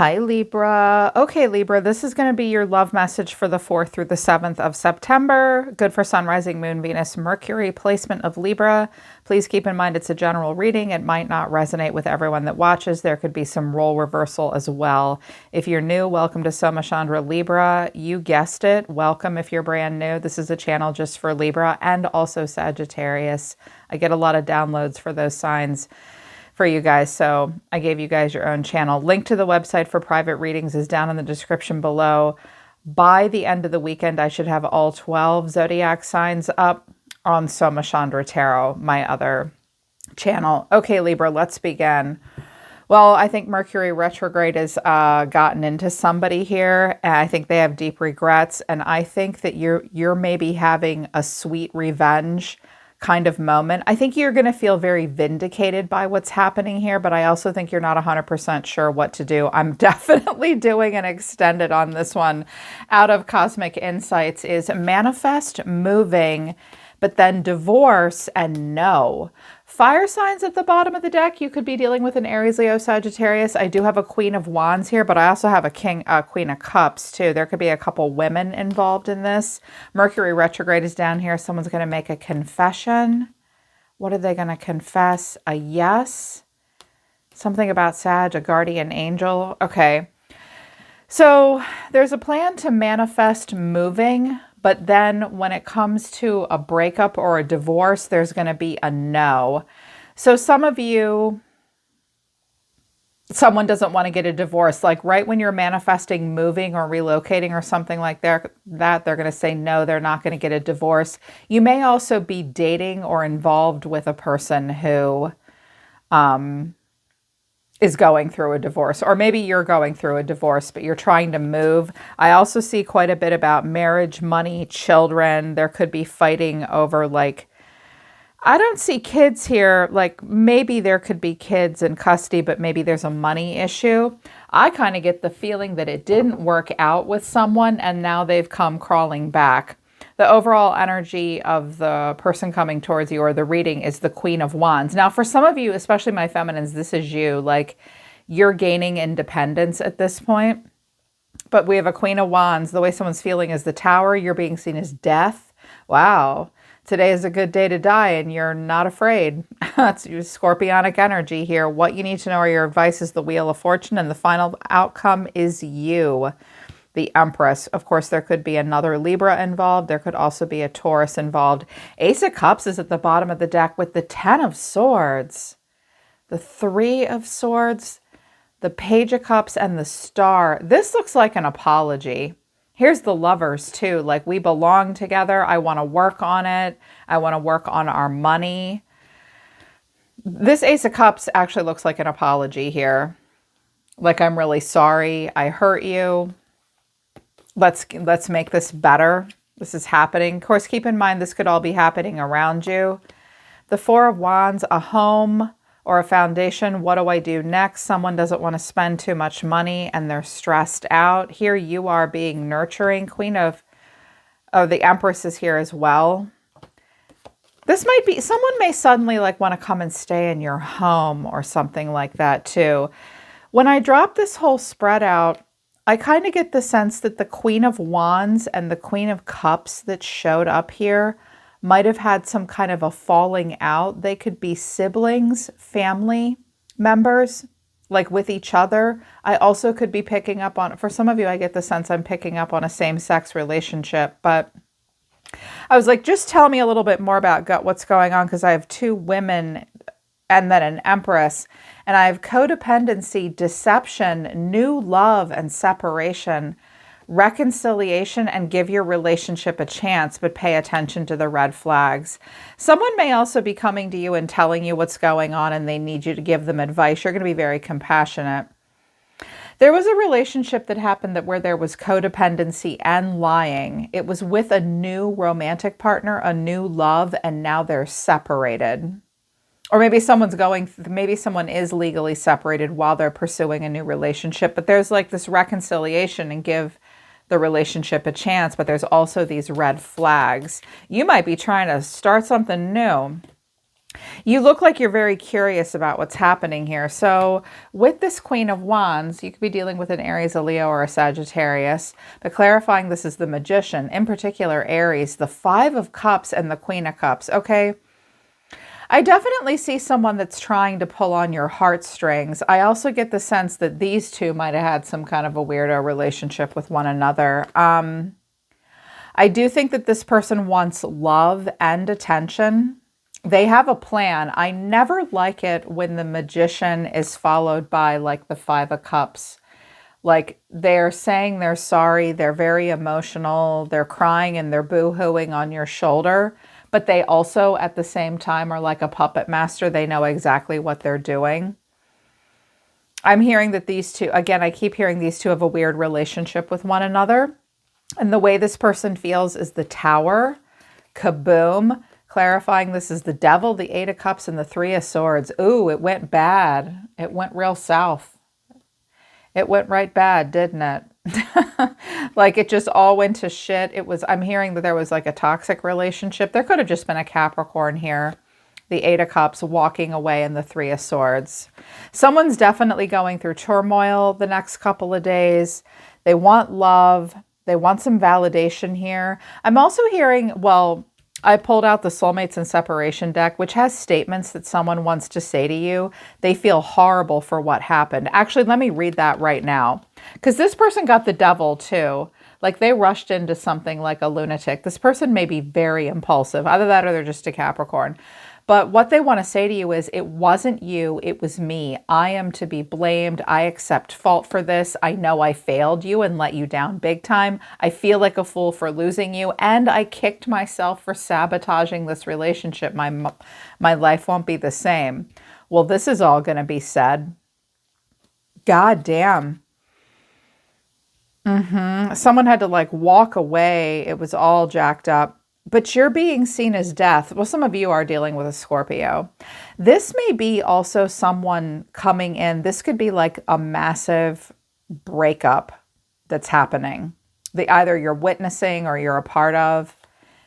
Hi, Libra. Okay, Libra, this is going to be your love message for the 4th through the 7th of September. Good for Sun, Rising, Moon, Venus, Mercury, placement of Libra. Please keep in mind it's a general reading. It might not resonate with everyone that watches. There could be some role reversal as well. If you're new, welcome to Soma Chandra Libra. You guessed it. Welcome if you're brand new. This is a channel just for Libra and also Sagittarius. I get a lot of downloads for those signs for you guys, so I gave you guys your own channel. Link to the website for private readings is down in the description below. By the end of the weekend, I should have all 12 Zodiac signs up on Soma Chandra Tarot, my other channel. Okay, Libra, let's begin. Well, I think Mercury retrograde has gotten into somebody here, and I think they have deep regrets, and I think that you're maybe having a sweet revenge kind of moment. I think you're going to feel very vindicated by what's happening here, but I also think you're not 100% sure what to do. I'm definitely doing an extended on this one out of Cosmic Insights is manifest moving, but then divorce and no. Fire signs at the bottom of the deck. You could be dealing with an Aries, Leo, Sagittarius. I do have a Queen of Wands here, but I also have a Queen of Cups too. There could be a couple women involved in this. Mercury retrograde is down here. Someone's going to make a confession. What are they going to confess? A yes? Something about Sag, a guardian angel. Okay. So there's a plan to manifest moving, but then when it comes to a breakup or a divorce, there's going to be a no. So some of you, someone doesn't want to get a divorce. Like right when you're manifesting moving or relocating or something like that, they're going to say no, they're not going to get a divorce. You may also be dating or involved with a person who is going through a divorce, or maybe you're going through a divorce, but you're trying to move. I also see quite a bit about marriage, money, children. There could be fighting over, like, I don't see kids here. Like maybe there could be kids in custody, but maybe there's a money issue. I kind of get the feeling that it didn't work out with someone and now they've come crawling back. The overall energy of the person coming towards you or the reading is the Queen of Wands. Now, for some of you, especially my feminines, this is you. Like, you're gaining independence at this point. But we have a Queen of Wands. The way someone's feeling is the Tower. You're being seen as death. Wow. Today is a good day to die, and you're not afraid. That's your scorpionic energy here. What you need to know or your advice is the Wheel of Fortune, and the final outcome is you. The Empress. Of course, there could be another Libra involved. There could also be a Taurus involved. Ace of Cups is at the bottom of the deck with the 10 of Swords, the 3 of Swords, the Page of Cups, and the Star. This looks like an apology. Here's the Lovers too. Like, we belong together. I want to work on it. I want to work on our money. This Ace of Cups actually looks like an apology here. Like, I'm really sorry. I hurt you. Let's make this better. This is happening. Of course, keep in mind this could all be happening around you. The Four of Wands, a home or a foundation. What do I do next? Someone doesn't want to spend too much money and they're stressed out. Here you are being nurturing. Queen of the Empress is here as well. This might be, someone may suddenly like want to come and stay in your home or something like that too. When I drop this whole spread out, I kind of get the sense that the Queen of Wands and the Queen of Cups that showed up here might have had some kind of a falling out. They could be siblings, family members, like with each other. I also could be picking up on, for some of you, I get the sense I'm picking up on a same-sex relationship, but I was like, just tell me a little bit more about what's going on, because I have 2 women and then an Empress, and I have codependency, deception, new love and separation, reconciliation, and give your relationship a chance, but pay attention to the red flags. Someone may also be coming to you and telling you what's going on and they need you to give them advice. You're going to be very compassionate. There was a relationship that happened where there was codependency and lying. It was with a new romantic partner, a new love, and now they're separated. Or maybe maybe someone is legally separated while they're pursuing a new relationship, but there's like this reconciliation and give the relationship a chance, but there's also these red flags. You might be trying to start something new. You look like you're very curious about what's happening here. So with this Queen of Wands, you could be dealing with an Aries, a Leo, or a Sagittarius. But clarifying, this is the Magician, in particular Aries, the Five of Cups and the Queen of Cups. Okay. I definitely see someone that's trying to pull on your heartstrings. I also get the sense that these two might have had some kind of a weirdo relationship with one another. I do think that this person wants love and attention. They have a plan. I never like it when the Magician is followed by like the Five of Cups. Like they're saying they're sorry, they're very emotional, they're crying and they're boo-hooing on your shoulder, but they also at the same time are like a puppet master. They know exactly what they're doing. I'm hearing that these two, again, I keep hearing these two have a weird relationship with one another. And the way this person feels is the Tower, kaboom. Clarifying, this is the Devil, the Eight of Cups, and the Three of Swords. Ooh, it went bad. It went real south. It went right bad, didn't it? Like it just all went to shit. I'm hearing that there was like a toxic relationship. There could have just been a Capricorn here. The Eight of Cups walking away and the Three of Swords. Someone's definitely going through turmoil the next couple of days. They want love. They want some validation here. I'm also hearing, well, I pulled out the Soulmates and Separation deck, which has statements that someone wants to say to you. They feel horrible for what happened. Actually, let me read that right now. Because this person got the Devil too. Like they rushed into something like a lunatic. This person may be very impulsive. Either that or they're just a Capricorn. But what they want to say to you is, it wasn't you, it was me. I am to be blamed. I accept fault for this. I know I failed you and let you down big time. I feel like a fool for losing you. And I kicked myself for sabotaging this relationship. My life won't be the same. Well, this is all going to be said. God damn. Someone had to like walk away. It was all jacked up. But you're being seen as death. Well, some of you are dealing with a Scorpio. This may be also someone coming in. This could be like a massive breakup that's happening. Either you're witnessing or you're a part of,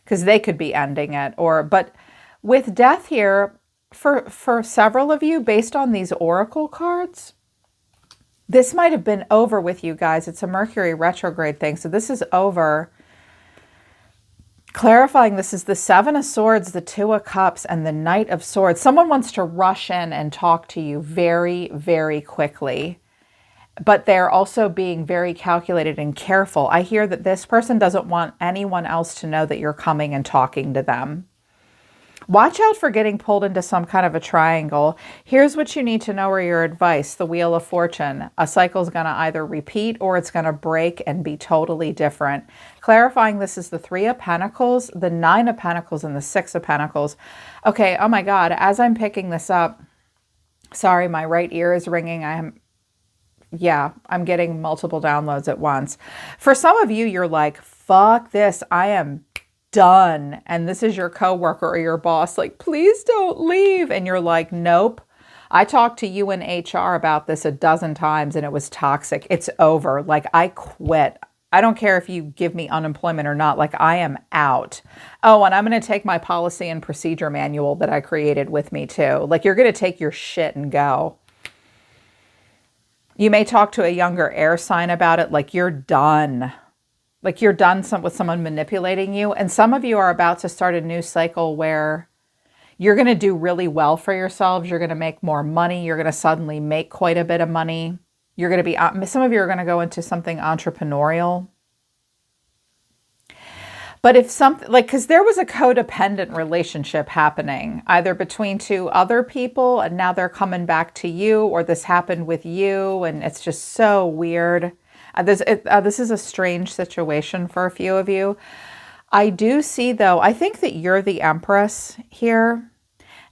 because they could be ending it. But with death here, for several of you, based on these oracle cards, this might have been over with you guys. It's a Mercury retrograde thing. So this is over. Clarifying, this is the Seven of Swords, the Two of Cups, and the Knight of Swords. Someone wants to rush in and talk to you very, very quickly, but they're also being very calculated and careful. I hear that this person doesn't want anyone else to know that you're coming and talking to them. Watch out for getting pulled into some kind of a triangle. Here's what you need to know, or your advice. The Wheel of Fortune. A cycle is going to either repeat or it's going to break and be totally different. Clarifying, this is the Three of Pentacles, the Nine of Pentacles, and the Six of Pentacles. Okay, oh my God, as I'm picking this up, sorry, my right ear is ringing. I'm getting multiple downloads at once. For some of you, you're like, fuck this, I am done. And this is your coworker or your boss, like, please don't leave. And you're like, nope. I talked to you in HR about this a dozen times and it was toxic. It's over. Like, I quit. I don't care if you give me unemployment or not. Like, I am out. Oh, and I'm going to take my policy and procedure manual that I created with me too. Like, you're going to take your shit and go. You may talk to a younger air sign about it. Like, you're done. Like you're done with someone manipulating you. And some of you are about to start a new cycle where you're going to do really well for yourselves. You're going to make more money. You're going to suddenly make quite a bit of money. You're going to be, some of you are going to go into something entrepreneurial. But if something, like, because there was a codependent relationship happening, either between two other people and now they're coming back to you, or this happened with you and it's just so weird. This is a strange situation for a few of you. I do see, though, I think that you're the Empress here.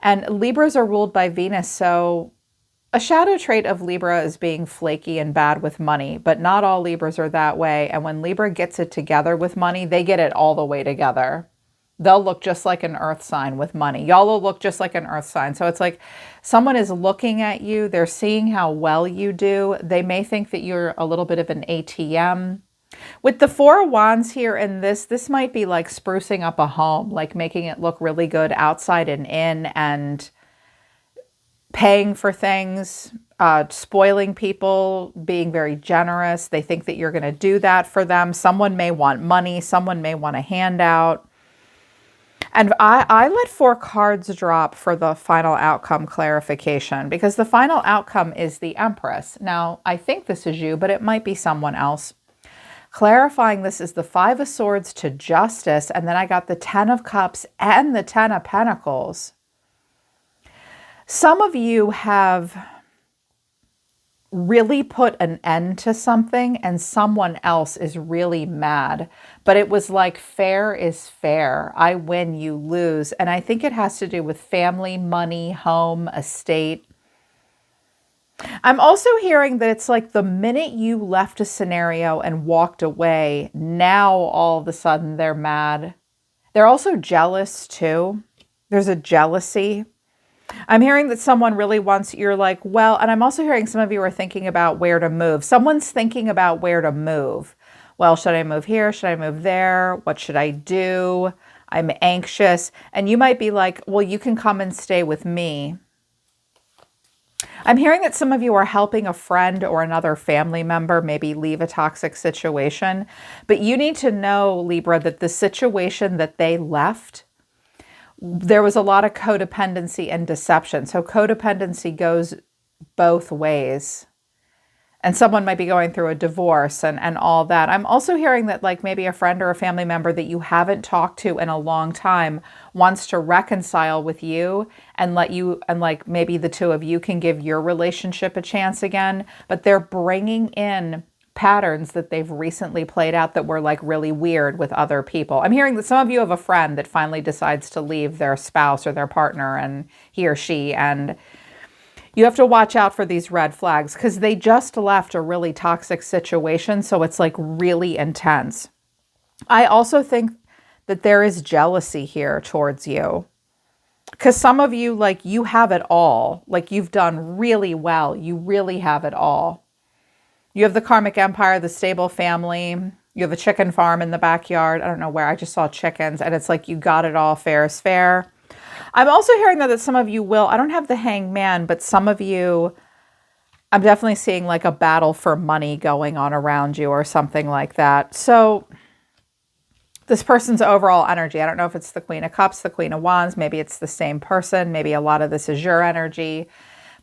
And Libras are ruled by Venus. So a shadow trait of Libra is being flaky and bad with money. But not all Libras are that way. And when Libra gets it together with money, they get it all the way together. They'll look just like an earth sign with money. Y'all will look just like an earth sign. So it's like someone is looking at you. They're seeing how well you do. They may think that you're a little bit of an ATM. With the Four of Wands here in this might be like sprucing up a home, like making it look really good outside and in, and paying for things, spoiling people, being very generous. They think that you're going to do that for them. Someone may want money. Someone may want a handout. And I let 4 cards drop for the final outcome clarification, because the final outcome is the Empress. Now, I think this is you, but it might be someone else. Clarifying this is the 5 of Swords to Justice, and then I got the 10 of Cups and the 10 of Pentacles. Some of you have really put an end to something and someone else is really mad, but it was like fair is fair. I win, you lose. And I think it has to do with family, money, home, estate. I'm also hearing that it's like the minute you left a scenario and walked away, now all of a sudden they're mad. They're also jealous too. There's a jealousy. I'm hearing that someone really wants, you're like, well, and I'm also hearing some of you are thinking about where to move. Someone's thinking about where to move. Well, should I move here? Should I move there? What should I do? I'm anxious. And you might be like, well, you can come and stay with me. I'm hearing that some of you are helping a friend or another family member maybe leave a toxic situation. But you need to know, Libra, that the situation that they left, there was a lot of codependency and deception. So codependency goes both ways. And someone might be going through a divorce and all that. I'm also hearing that like maybe a friend or a family member that you haven't talked to in a long time wants to reconcile with you and let you, and like maybe the two of you can give your relationship a chance again, but they're bringing in patterns that they've recently played out that were like really weird with other people. I'm hearing that some of you have a friend that finally decides to leave their spouse or their partner, and he or she, and you have to watch out for these red flags because they just left a really toxic situation. So it's like really intense. I also think that there is jealousy here towards you because some of you, like, you have it all. Like, you've done really well. You really have it all. You have the karmic empire, the stable family. You have a chicken farm in the backyard. I don't know where. I just saw chickens. And it's like you got it all. Fair is fair. I'm also hearing that some of you will, I don't have the hangman, but some of you, I'm definitely seeing like a battle for money going on around you or something like that. So this person's overall energy, I don't know if it's the Queen of Cups, the Queen of Wands, maybe it's the same person. Maybe a lot of this is your energy.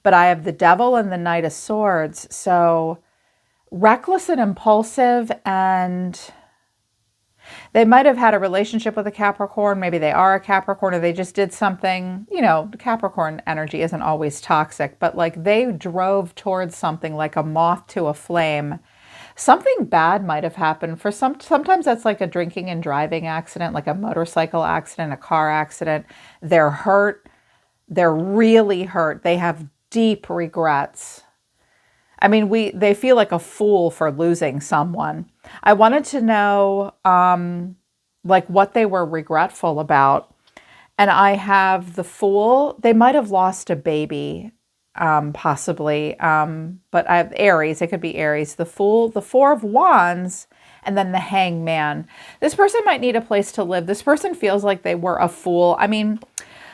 But I have the Devil and the Knight of Swords. So reckless and impulsive, and they might have had a relationship with a Capricorn. Maybe they are a Capricorn, or they just did something, you know, Capricorn energy isn't always toxic, but like they drove towards something like a moth to a flame. Something bad might have happened for sometimes that's like a drinking and driving accident, like a motorcycle accident, a car accident. They're hurt. They're really hurt. They have deep regrets. I mean, they feel like a fool for losing someone. I wanted to know, like, what they were regretful about. And I have the Fool. They might have lost a baby, possibly. But I have Aries. It could be Aries. The Fool, the Four of Wands, and then the Hangman. This person might need a place to live. This person feels like they were a fool. I mean,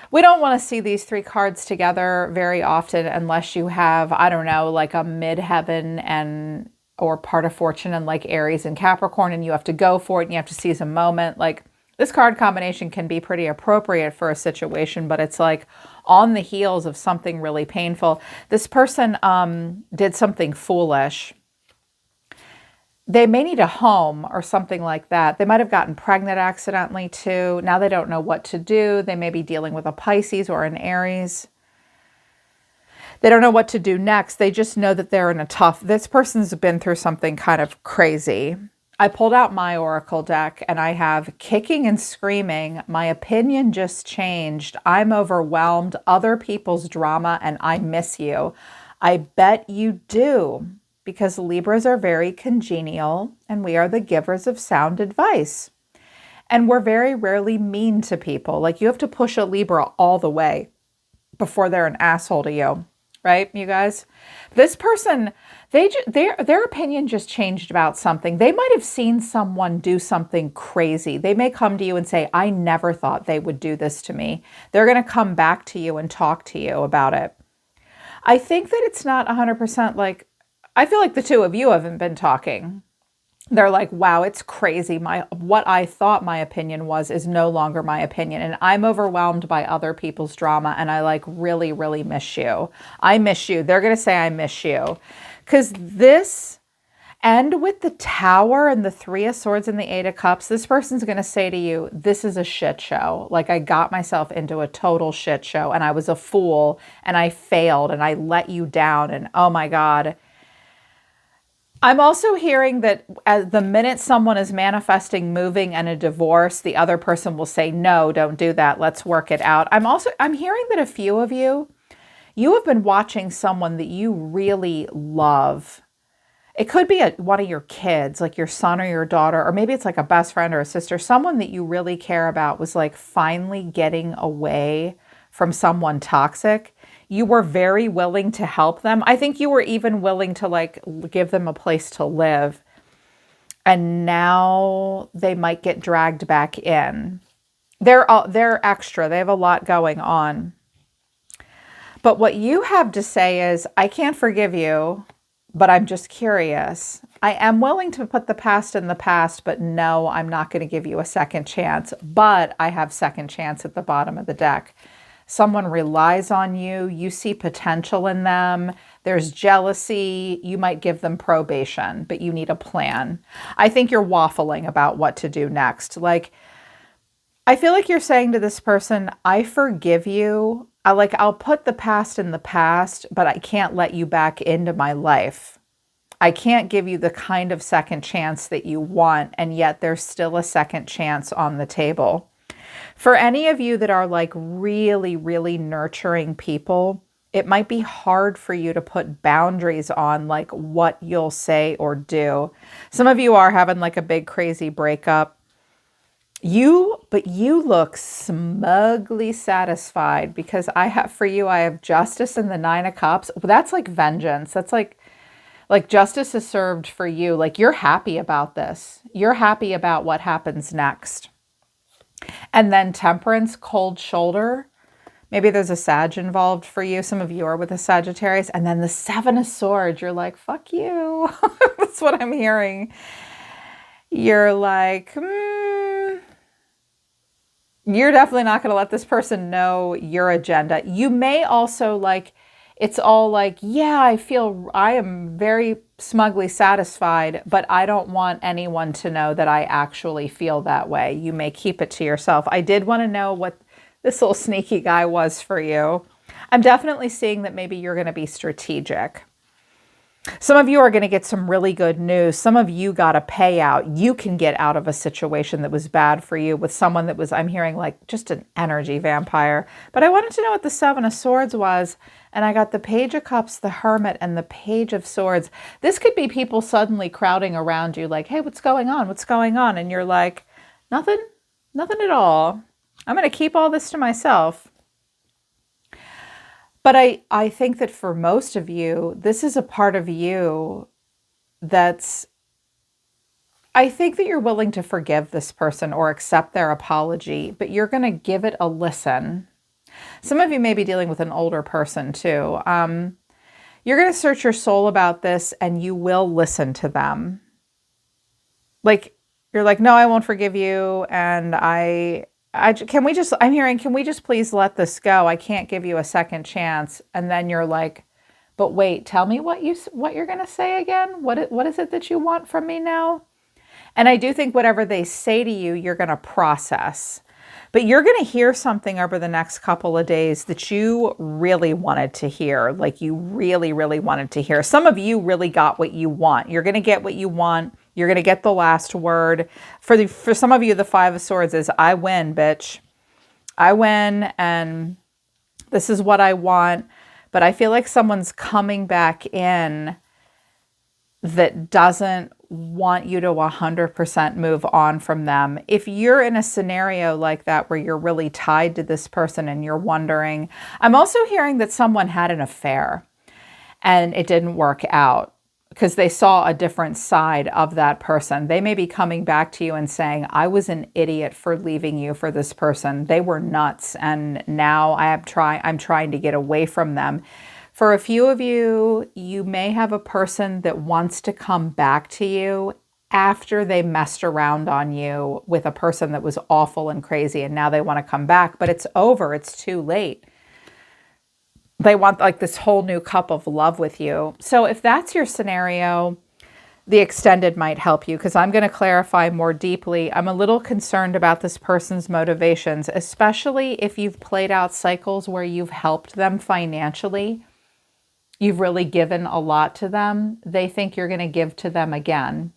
we don't want to see these 3 cards together very often unless you have, I don't know, like a midheaven and or part of fortune and like Aries and Capricorn, and you have to go for it and you have to seize a moment. Like, this card combination can be pretty appropriate for a situation, but it's like on the heels of something really painful. This person did something foolish. They may need a home or something like that. They might have gotten pregnant accidentally too. Now they don't know what to do. They may be dealing with a Pisces or an Aries. They don't know what to do next. They just know that they're in a tough, this person's been through something kind of crazy. I pulled out my Oracle deck and I have kicking and screaming. My opinion just changed. I'm overwhelmed. Other people's drama and I miss you. I bet you do. Because Libras are very congenial and we are the givers of sound advice. And we're very rarely mean to people. Like, you have to push a Libra all the way before they're an asshole to you. right, you guys? This person, their opinion just changed about something. They might have seen someone do something crazy. They may come to you and say, I never thought they would do this to me. They're going to come back to you and talk to you about it. I think that it's not 100% like, I feel like the two of you haven't been talking. They're like, wow, it's crazy. What I thought my opinion was is no longer my opinion. And I'm overwhelmed by other people's drama. And I like really, really miss you. I miss you. They're going to say I miss you. Because this, and with the Tower and the Three of Swords and the Eight of Cups, this person's going to say to you, this is a shit show. Like I got myself into a total shit show and I was a fool and I failed and I let you down. And oh my God. I'm also hearing that as the minute someone is manifesting moving and a divorce, the other person will say, no, don't do that. Let's work it out. I'm hearing that a few of you have been watching someone that you really love. It could be one of your kids, like your son or your daughter, or maybe it's like a best friend or a sister. Someone that you really care about was like finally getting away from someone toxic. You were very willing to help them. I think you were even willing to like give them a place to live. And now they might get dragged back in. They're extra. They have a lot going on. But what you have to say is, I can't forgive you, but I'm just curious. I am willing to put the past in the past, but no, I'm not going to give you a second chance. But I have second chance at the bottom of the deck. Someone relies on you. You see potential in them. There's jealousy. You might give them probation, but you need a plan. I think you're waffling about what to do next. Like, I feel like you're saying to this person, I forgive you. I'll put the past in the past, but I can't let you back into my life. I can't give you the kind of second chance that you want, and yet there's still a second chance on the table. For any of you that are like really, really nurturing people, it might be hard for you to put boundaries on like what you'll say or do. Some of you are having like a big crazy breakup. But you look smugly satisfied because I have justice and the Nine of Cups. That's like vengeance. That's like justice is served for you. Like you're happy about this. You're happy about what happens next. And then Temperance, cold shoulder. Maybe there's a Sag involved for you. Some of you are with a Sagittarius. And then the Seven of Swords. You're like, fuck you. That's what I'm hearing. You're like, you're definitely not going to let this person know your agenda. You may also it's all like, yeah, I am very smugly satisfied, but I don't want anyone to know that I actually feel that way. You may keep it to yourself. I did want to know what this little sneaky guy was for you. I'm definitely seeing that maybe you're going to be strategic. Some of you are going to get some really good news. Some of you got a payout. You can get out of a situation that was bad for you with someone that was, I'm hearing like just an energy vampire. But I wanted to know what the Seven of Swords was. And I got the Page of Cups, the Hermit, and the Page of Swords. This could be people suddenly crowding around you like, hey, what's going on? What's going on? And you're like, nothing at all. I'm going to keep all this to myself. But I think that for most of you, this is a part of you I think that you're willing to forgive this person or accept their apology, but you're going to give it a listen. Some of you may be dealing with an older person too. You're going to search your soul about this and you will listen to them. Like, you're like, no, I won't forgive you. And can we just please let this go? I can't give you a second chance. And then you're like, but wait, tell me what you're going to say again. What is it that you want from me now? And I do think whatever they say to you, you're going to process. But you're going to hear something over the next couple of days that you really wanted to hear. Like you really, really wanted to hear. Some of you really got what you want. You're going to get what you want. You're going to get the last word. For some of you, the Five of Swords is, I win, bitch. I win, and this is what I want. But I feel like someone's coming back in that doesn't want you to 100% move on from them. If you're in a scenario like that where you're really tied to this person and you're wondering, I'm also hearing that someone had an affair. and it didn't work out because they saw a different side of that person. They may be coming back to you and saying, I was an idiot for leaving you for this person. They were nuts, and now I'm trying to get away from them. For a few of you, you may have a person that wants to come back to you after they messed around on you with a person that was awful and crazy, and now they want to come back, but it's over. It's too late. They want like this whole new cup of love with you. So if that's your scenario, the extended might help you, because I'm going to clarify more deeply. I'm a little concerned about this person's motivations, especially if you've played out cycles where you've helped them financially. You've really given a lot to them. They think you're going to give to them again.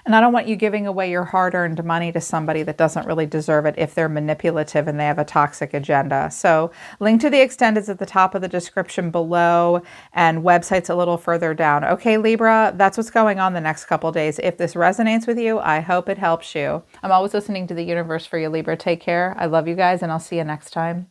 And I don't want you giving away your hard-earned money to somebody that doesn't really deserve it if they're manipulative and they have a toxic agenda. So link to the extendeds at the top of the description below, and websites a little further down. Okay, Libra, that's what's going on the next couple days. If this resonates with you, I hope it helps you. I'm always listening to the universe for you, Libra. Take care. I love you guys, and I'll see you next time.